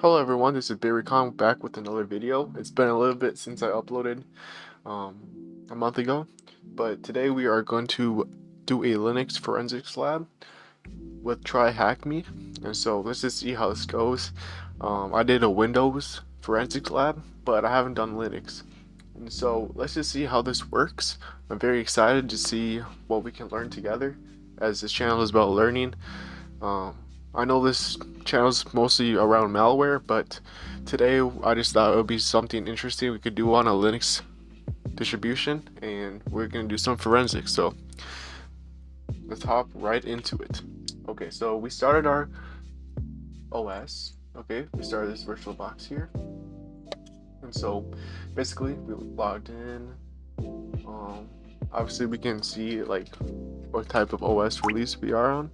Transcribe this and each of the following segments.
Hello everyone, this is Barry Kong back with another video. It's been a little bit since I uploaded a month ago, but today we are going to do a Linux forensics lab with TryHackMe, and so let's just see how this goes. I did a Windows forensics lab, but I haven't done Linux, and so let's just see how this works. I'm very excited to see what we can learn together, as this channel is about learning. Um, I know this channel's mostly around malware, but today I just thought it would be something interesting we could do on a Linux distribution, and we're gonna do some forensics. So let's hop right into it. Okay, so we started our OS. Okay, we started this virtual box here, and so basically we logged in. Obviously we can see like what type of OS release we are on.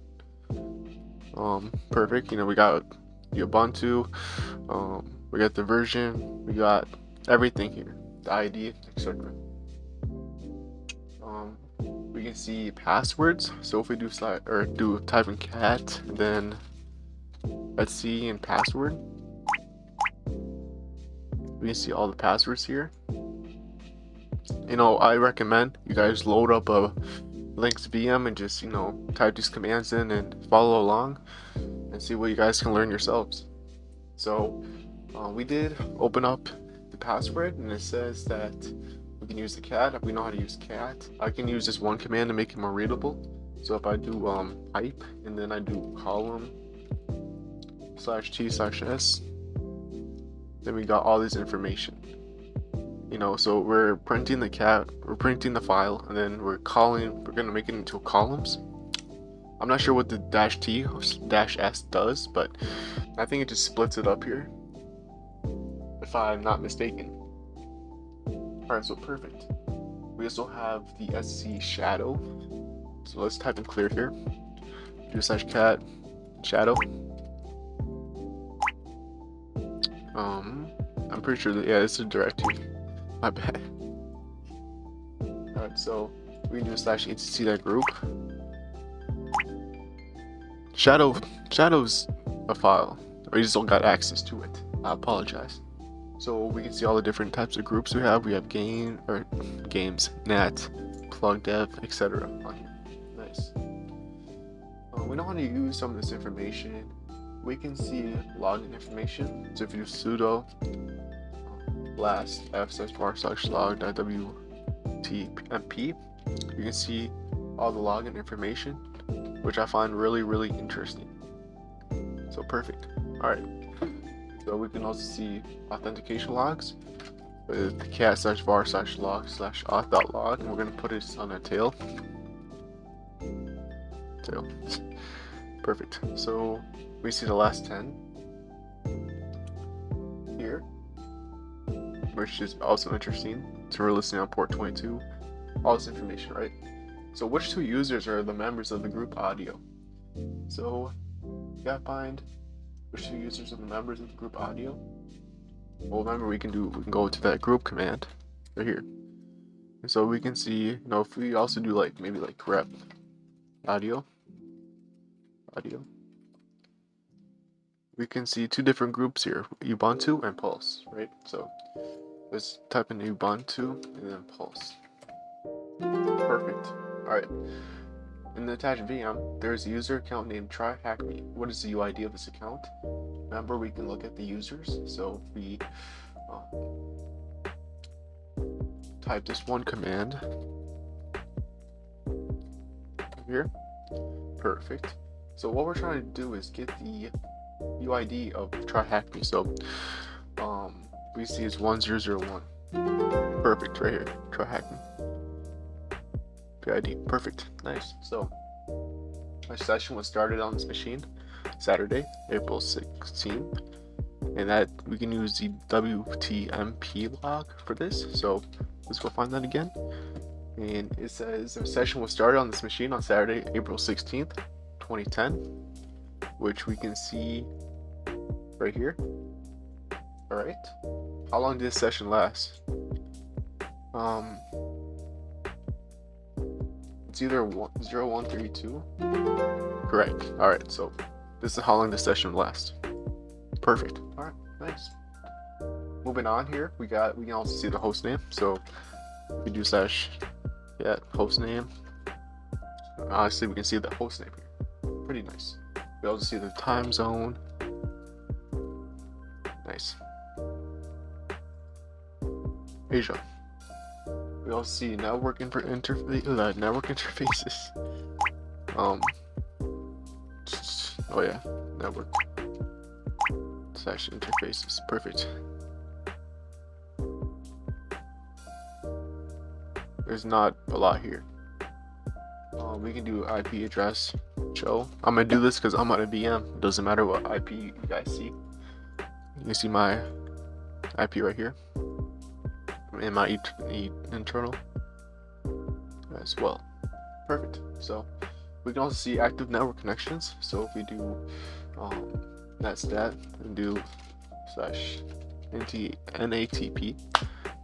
Perfect. We got the Ubuntu, we got the version, we got everything here, the ID, etc. We can see passwords. So if we do type in cat, and then let's see in password, we can see all the passwords here. I recommend you guys load up a Linux VM and just type these commands in and follow along and see what you guys can learn yourselves. So we did open up the password, and it says that we can use the cat. We know how to use cat. I can use this one command to make it more readable. So if I do pipe and then I do column /t/s, then we got all this information. So we're printing the cat, we're printing the file, and then we're gonna make it into columns. I'm not sure what the -t -s does, but I think it just splits it up here, if I'm not mistaken. Alright, so perfect. We also have the SC shadow. So let's type in clear here. Do /cat shadow. I'm pretty sure that, yeah, this is directory. My bad. Alright, so we can do /etc that group. Shadow's a file. We just don't got access to it. I apologize. So we can see all the different types of groups we have. We have games, nat, plug dev, etc. on here. Nice. We know how to use some of this information. We can see login information. So if you do sudo blast f/var/log.wtmp, you can see all the login information, which I find really interesting. So perfect. Alright. So we can also see authentication logs with cat/var/log/auth.log, and we're going to put it on a tail. Perfect. So we see the last 10 here, which is also interesting. So we're listening on port 22. All this information, right? So which two users are the members of the group audio? So we gotta find which two users are the members of the group audio. Well, remember we can go to that group command right here, and so we can see, if we also do maybe grep audio, we can see two different groups here, Ubuntu and Pulse, right? So let's type in Ubuntu and then Pulse. Perfect. Alright. In the attached VM, there's a user account named TryHackMe. What is the UID of this account? Remember, we can look at the users. So if we type this one command here. Perfect. So what we're trying to do is get the UID of TryHackMe. So we see it's 1001. Perfect, right here. TryHackMe. ID. Perfect. Nice. So my session was started on this machine Saturday, April 16th, and that we can use the WTMP log for this. So let's go find that again. And it says the session was started on this machine on Saturday, April 16th, 2010, which we can see right here. Alright. How long did this session last? It's either 0132. Correct. Alright, so this is how long this session lasts. Perfect. All right, nice. Moving on here, we can also see the host name. So we do slash host name. Honestly, we can see the host name here. Pretty nice. We also see the time zone. Nice. Asia. We also see network interfaces. Oh yeah, network slash interfaces. Perfect. There's not a lot here. We can do IP address show. I'm gonna do this because I'm on a VM. It doesn't matter what IP you guys see. You can see my IP right here and my internal as well. Perfect. So we can also see active network connections. So if we do netstat and do slash NATP,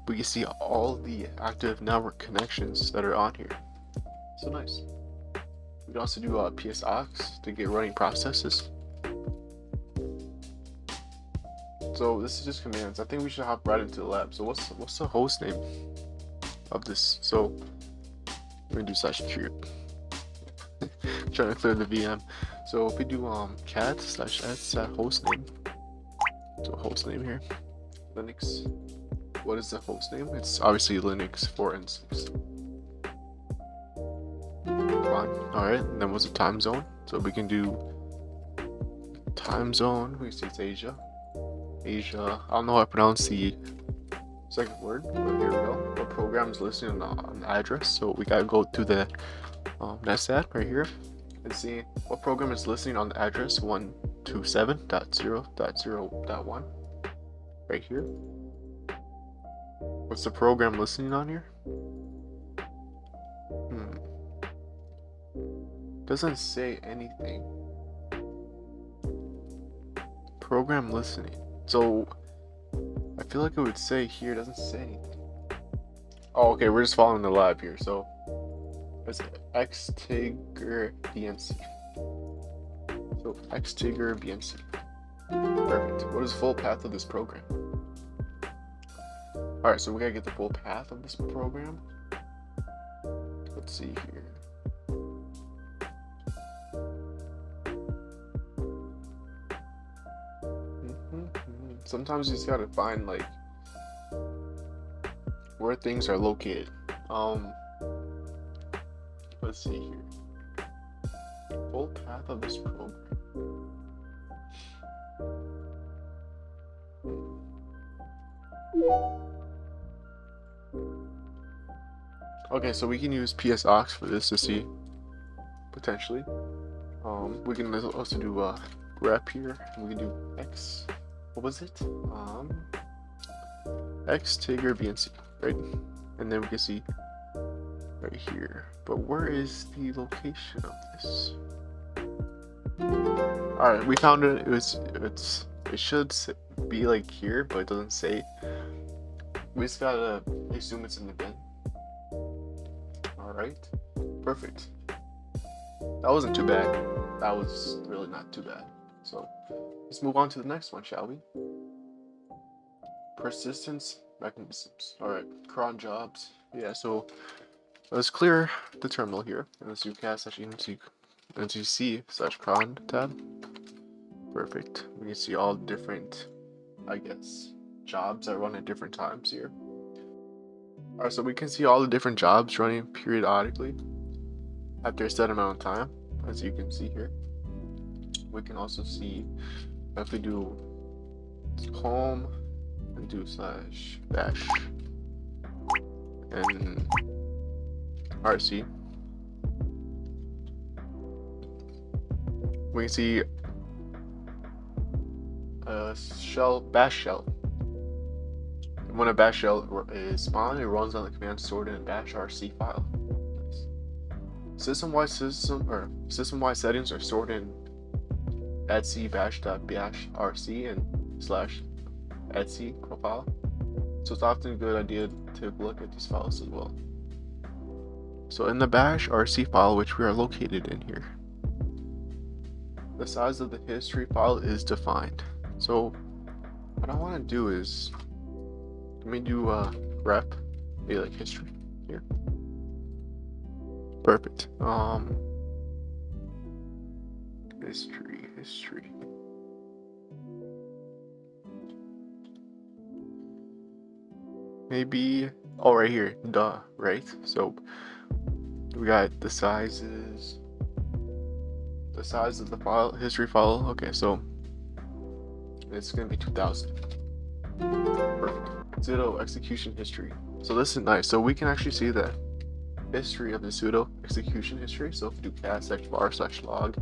we can see all the active network connections that are on here. So nice. We can also do PSOX to get running processes. So this is just commands. I think we should hop right into the lab. So what's the host name of this? So we're gonna do slash cure. Trying to clear the VM. So if we do cat slash set host name. So host name here. Linux. What is the host name? It's obviously Linux 4 and 6. Fine. Alright, and then what's the time zone? So we can do time zone. We see it's Asia. Asia. I don't know how to pronounce the second word, but here we go. What program is listed on the address? So we gotta go to the netstat right here and see what program is listing on the address 127.0.0.1 right here. What's the program listening on here? Doesn't say anything. Program listening. So I feel like it would say here, it doesn't say anything. Oh, okay, we're just following the lab here. So it's xtigger bnc. So xtigger bnc. Perfect. What is the full path of this program? Alright, so we gotta get the full path of this program. Let's see here. Sometimes you just gotta find like where things are located. Let's see here. Full path of this program. Okay, so we can use PSOX for this to see potentially. We can also do grep here. We can do x. What was it? xtigger bnc, right? And then we can see right here. But where is the location of this? All right, we found it. It should be like here, but it doesn't say. We just gotta assume it's in the bin. All right, perfect. That wasn't too bad. That was really not too bad. So let's move on to the next one, shall we? Persistence mechanisms. All right, cron jobs. Yeah, so let's clear the terminal here. And let's do cat/ntc/cron tab. Perfect. We can see all different, I guess, jobs that run at different times here. All right, so we can see all the different jobs running periodically after a set amount of time, as you can see here. We can also see if we do home and do /bash and rc, we can see bash shell. When a bash shell is spawned, it runs on the command stored in a bash rc file. System-wide settings are stored in etc bash.bash rc and /etc profile. So it's often a good idea to look at these files as well. So in the bash rc file, which we are located in here, the size of the history file is defined. So what I want to do is, let me do rep like history here. Perfect. History. Maybe, oh, right here, duh, right? So we got the sizes, the size of the file, history file. Okay, so it's gonna be 2000. Perfect. Pseudo execution history. So this is nice. So we can actually see the history of the pseudo execution history. So if we do cat/var/log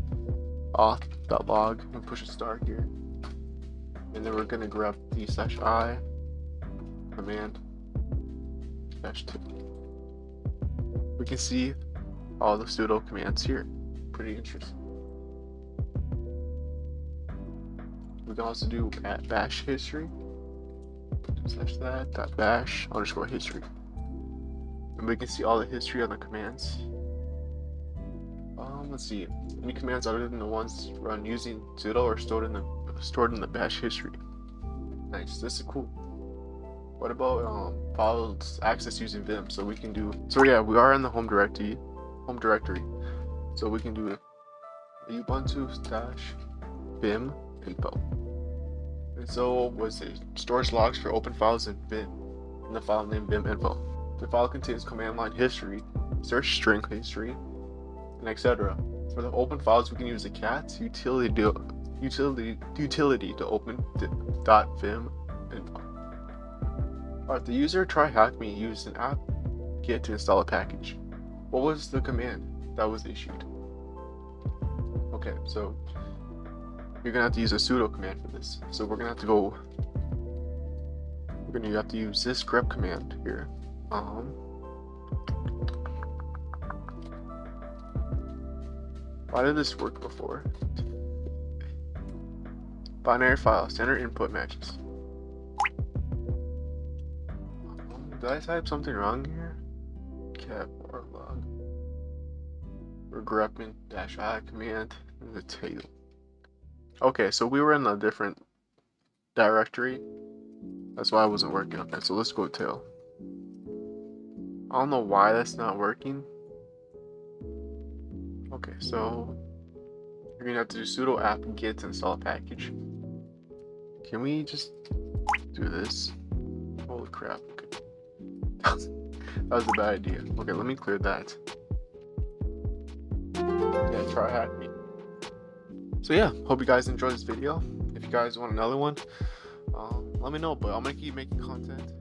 auth.log and push a start here, and then we're gonna grab d/I command -2. We can see all the pseudo commands here. Pretty interesting. We can also do bash history /that.bash _ history, and we can see all the history on the commands. Let's see, any commands other than the ones run using sudo are stored in the bash history. Nice, this is cool. What about files access using vim? So we can do, so yeah, we are in the home directory. So we can do ubuntu-vim info. And so was it stores logs for open files in vim in the file name vim info. The file contains command line history, search string history, and etc. For the open files, we can use the cat utility to open .vim info. Alright, the user TryHackMe used an app get to install a package. What was the command that was issued? Okay, so you're gonna have to use a sudo command for this. So we're gonna have to use this grep command here. Why did this work before? Binary file, standard input matches. Did I type something wrong here? Cat or log. We're grepping -I command in the table. Okay, so we were in a different directory. That's why it wasn't working. Okay, so let's go tail. I don't know why that's not working. Okay, so you're gonna have to do sudo app get to install a package. Can we just do this? Holy crap. Okay. That was a bad idea. Okay, let me clear that. Yeah, TryHackMe. So yeah, hope you guys enjoyed this video. If you guys want another one, let me know, but I'm gonna keep making content.